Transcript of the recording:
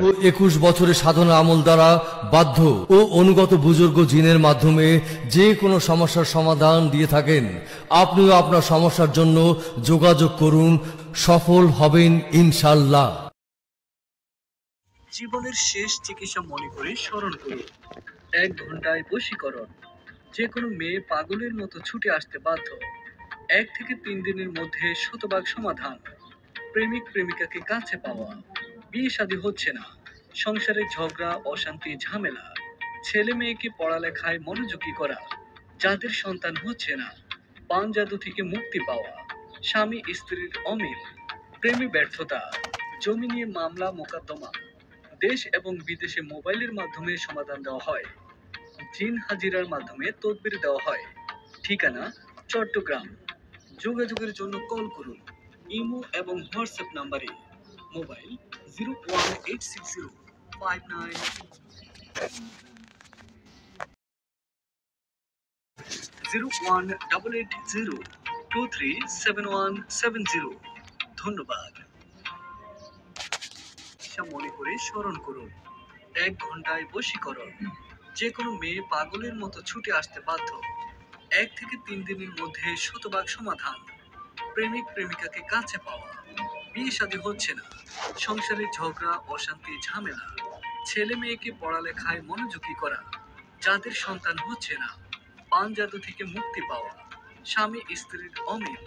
ও 21 বছরের সাধনা আমল দ্বারা বাধ্য ও অনুগত বুজুর্গ জিনের মাধ্যমে যে কোনো সমস্যার সমাধান দিয়ে থাকেন। আপনিও আপনার সমস্যার জন্য যোগাযোগ করুন, সফল হবেন ইনশাআল্লাহ। জীবনের শেষ চিকিৎসা মনে করে স্মরণ করুন 1 ঘন্টায় বশীকরণ। যে কোনো মেয়ে পাগলের মতো ছুটে আসতে বাধ্য। 1 থেকে 3 দিনের মধ্যে শতভাগ সমাধান। প্রেমিক প্রেমিকাকে কাছে পাওয়া, বিয়ে শাদী হচ্ছে না, সংসারে ঝগড়া, অশান্তি, ঝামেলা, ছেলে মেয়েকে পড়ালেখায় মনোযোগী করা, যাদের সন্তান হচ্ছে না, পান জাদু থেকে মুক্তি পাওয়া, স্বামী স্ত্রীর অমিল, প্রেমে ব্যর্থতা, জমি নিয়ে মামলা মোকদ্দমা, দেশ এবং বিদেশে মোবাইলের মাধ্যমে সমাধান দেওয়া হয়। জিন হাজিরার মাধ্যমে তদবির দেওয়া হয়। ঠিকানা চট্টগ্রাম। যোগাযোগের জন্য কল করুন ইমো এবং হোয়াটসঅ্যাপ নাম্বারে। মোবাইল 0186059 01880237170। ধন্যবাদ। মনে করে স্মরণ করুন 1 ঘন্টায় বশীকরণ। যে কোনো মেয়ে পাগলের মতো ছুটে আসতে বাধ্য। 1 থেকে 3 দিনের মধ্যে শতভাগ সমাধান। প্রেমিক প্রেমিকাকে কাছে পাওয়া, বিয়ে শাদী হচ্ছে না, সংসারে ঝগড়া, অশান্তি, ঝামেলা, ছেলে মেয়েকে পড়ালেখায় মনোযোগী করা, যাদের সন্তান হচ্ছে না, পান জাদু থেকে মুক্তি পাওয়া, স্বামী স্ত্রীর অমিল।